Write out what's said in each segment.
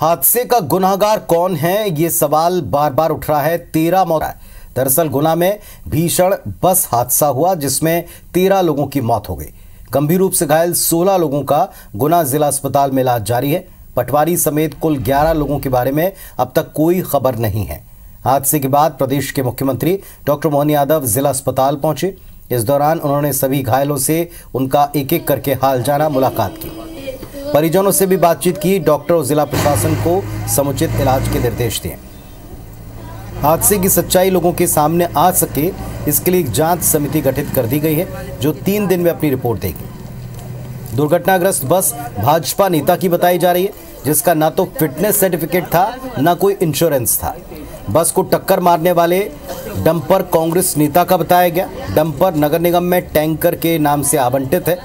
हादसे का गुनाहगार कौन है, ये सवाल बार बार उठ रहा है। 13 मौत। दरअसल गुना में भीषण बस हादसा हुआ जिसमें 13 लोगों की मौत हो गई। गंभीर रूप से घायल 16 लोगों का गुना जिला अस्पताल में इलाज जारी है। पटवारी समेत कुल 11 लोगों के बारे में अब तक कोई खबर नहीं है। हादसे के बाद प्रदेश के मुख्यमंत्री डॉक्टर मोहन यादव जिला अस्पताल पहुंचे। इस दौरान उन्होंने सभी घायलों से उनका एक एक करके हाल जाना, मुलाकात की, परिजनों से भी बातचीत की। डॉक्टर और जिला प्रशासन को समुचित इलाज के निर्देश दिए। हादसे की सच्चाई लोगों के सामने आ सके, इसके लिए एक जांच समिति गठित कर दी गई है जो 3 दिन में अपनी रिपोर्ट देगी। दुर्घटनाग्रस्त बस भाजपा नेता की बताई जा रही है, जिसका ना तो फिटनेस सर्टिफिकेट था ना कोई इंश्योरेंस था। बस को टक्कर मारने वाले डंपर कांग्रेस नेता का बताया गया। डंपर नगर निगम में टैंकर के नाम से आवंटित है।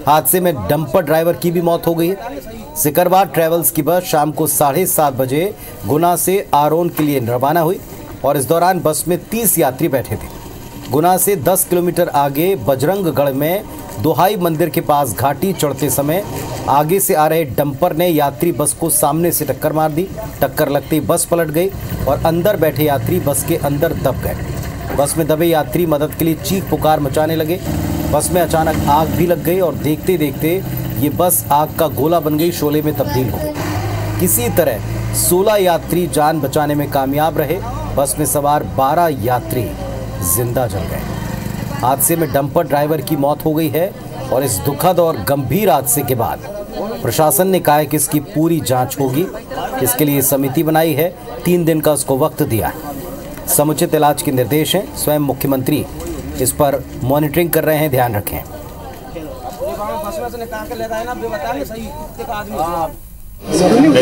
हादसे में डंपर ड्राइवर की भी मौत हो गई है। सिकरवार ट्रेवल्स की बस शाम को 7:30 बजे गुना से आरोन के लिए रवाना हुई और इस दौरान बस में 30 यात्री बैठे थे। गुना से 10 किलोमीटर आगे बजरंगगढ़ में दोहाई मंदिर के पास घाटी चढ़ते समय आगे से आ रहे डंपर ने यात्री बस को सामने से टक्कर मार दी। टक्कर लगते ही बस पलट गई और अंदर बैठे यात्री बस के अंदर दब गए। बस में दबे यात्री मदद के लिए चीख पुकार मचाने लगे। बस में अचानक आग भी लग गई और देखते देखते ये बस आग का गोला बन गई, शोले में तब्दील हो गई। किसी तरह 16 यात्री जान बचाने में कामयाब रहे। बस में सवार 12 यात्री जिंदा जल गए। हादसे में डंपर ड्राइवर की मौत हो गई है और इस दुखद और गंभीर हादसे के बाद प्रशासन ने कहा है कि इसकी पूरी जांच होगी। इसके लिए समिति बनाई है, 3 दिन का उसको वक्त दिया है। समुचित इलाज के निर्देश हैं। स्वयं मुख्यमंत्री इस पर मॉनिटरिंग कर रहे हैं, ध्यान रखें।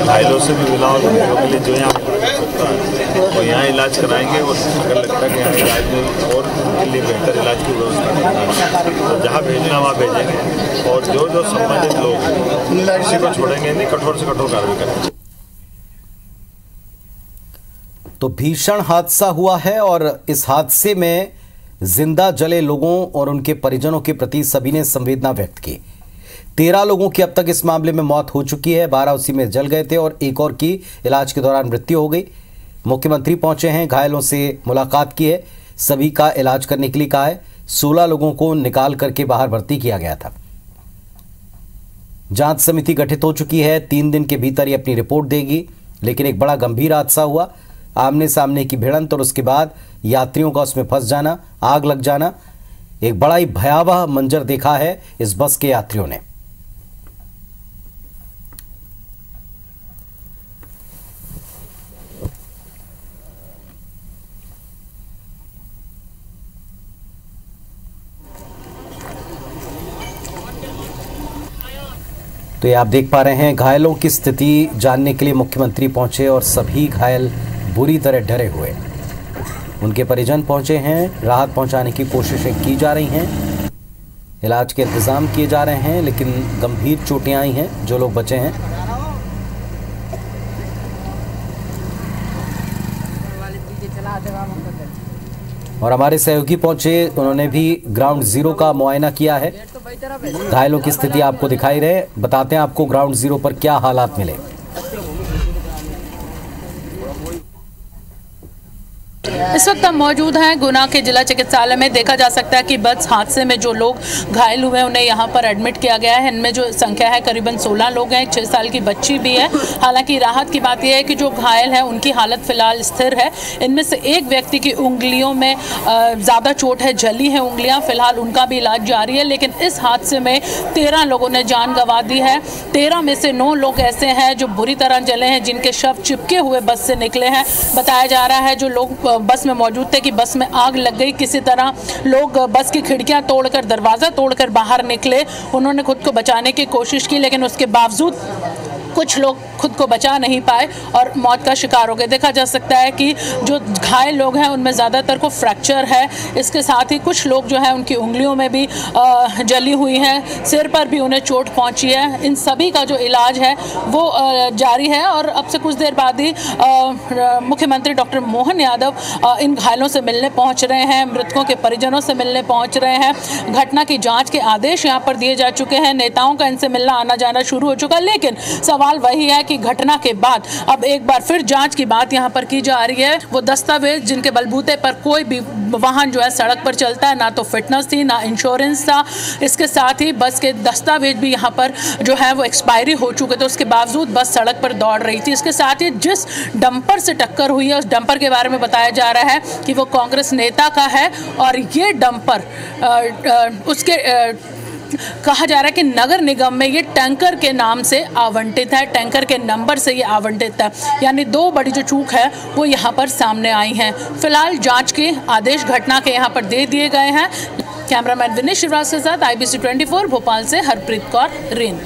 घायलों से भी मिला और घायलों के लिए जो यहाँ वो यहाँ इलाज कराएंगे और अगर लगता है कि यहाँ इलाज में और उनके लिए बेहतर इलाज की व्यवस्था तो जहाँ भेजना वहाँ भेजेंगे और जो जो संबंधित लोग किसी को छोड़ेंगे नहीं, कठोर से कठोर कार्रवाई करेंगे। तो भीषण हादसा हुआ है और इस हादसे में जिंदा जले लोगों और उनके परिजनों के प्रति सभी ने संवेदना व्यक्त की। 13 लोगों की अब तक इस मामले में मौत हो चुकी है। 12 उसी में जल गए थे और एक और की इलाज के दौरान मृत्यु हो गई। मुख्यमंत्री पहुंचे हैं, घायलों से मुलाकात की है, सभी का इलाज करने के लिए कहा है। 16 लोगों को निकाल करके बाहर भर्ती किया गया था। जांच समिति गठित हो चुकी है, 3 दिन के भीतर ये अपनी रिपोर्ट देगी। लेकिन एक बड़ा गंभीर हादसा हुआ, आमने सामने की भिड़ंत और उसके बाद यात्रियों का उसमें फंस जाना, आग लग जाना। एक बड़ा ही भयावह मंजर देखा है इस बस के यात्रियों ने। तो ये आप देख पा रहे हैं, घायलों की स्थिति जानने के लिए मुख्यमंत्री पहुंचे और सभी घायल बुरी तरह डरे हुए। उनके परिजन पहुंचे हैं, राहत पहुंचाने की कोशिशें की जा रही हैं, इलाज के इंतजाम किए जा रहे हैं, लेकिन गंभीर चोटें आई हैं जो लोग बचे हैं। और हमारे सहयोगी पहुंचे, उन्होंने भी ग्राउंड जीरो का मुआयना किया है। घायलों की स्थिति आपको दिखाई रहे, बताते हैं आपको ग्राउंड जीरो पर क्या हालात मिले। इस वक्त हम मौजूद हैं गुना के जिला चिकित्सालय में। देखा जा सकता है कि बस हादसे में जो लोग घायल हुए हैं उन्हें यहाँ पर एडमिट किया गया है। इनमें जो संख्या है करीबन 16 लोग हैं, 6 साल की बच्ची भी है। हालांकि राहत की बात यह है कि जो घायल है उनकी हालत फिलहाल स्थिर है। इनमें से एक व्यक्ति की उंगलियों में ज़्यादा चोट है, जली है उंगलियाँ, फिलहाल उनका भी इलाज जारी है। लेकिन इस हादसे में 13 लोगों ने जान गंवा दी है। 13 में से 9 लोग ऐसे हैं जो बुरी तरह जले हैं, जिनके शव चिपके हुए बस से निकले हैं। बताया जा रहा है जो लोग बस में मौजूद थे कि बस में आग लग गई। किसी तरह लोग बस की खिड़कियां तोड़कर, दरवाजा तोड़कर बाहर निकले। उन्होंने खुद को बचाने की कोशिश की, लेकिन उसके बावजूद कुछ लोग खुद को बचा नहीं पाए और मौत का शिकार हो गए। देखा जा सकता है कि जो घायल लोग हैं उनमें ज़्यादातर को फ्रैक्चर है। इसके साथ ही कुछ लोग जो हैं उनकी उंगलियों में भी जली हुई हैं, सिर पर भी उन्हें चोट पहुंची है। इन सभी का जो इलाज है वो जारी है और अब से कुछ देर बाद ही मुख्यमंत्री डॉक्टर मोहन यादव इन घायलों से मिलने पहुँच रहे हैं, मृतकों के परिजनों से मिलने पहुँच रहे हैं। घटना की जाँच के आदेश यहाँ पर दिए जा चुके हैं। नेताओं का इनसे मिलना आना जाना शुरू हो चुका, लेकिन सवाल वही है कि घटना के बाद अब एक बार फिर जांच की बात यहां पर की जा रही है। वो दस्तावेज जिनके बलबूते पर कोई भी वाहन जो है सड़क पर चलता है, ना तो फिटनेस थी ना इंश्योरेंस था, इसके साथ ही बस के दस्तावेज भी यहां पर जो है वो एक्सपायरी हो चुके थे, उसके बावजूद बस सड़क पर दौड़ रही थी। इसके साथ ही जिस डंपर से टक्कर हुई है उस डंपर के बारे में बताया जा रहा है कि वो कांग्रेस नेता का है और ये डंपर कहा जा रहा है कि नगर निगम में ये टैंकर के नाम से आवंटित है, टैंकर के नंबर से ये आवंटित है। यानी दो बड़ी जो चूक है वो यहाँ पर सामने आई हैं। फिलहाल जांच के आदेश घटना के यहाँ पर दे दिए गए हैं। कैमरामैन विनेश शिवराज के साथ IBC 24 भोपाल से हरप्रीत कौर, रेन।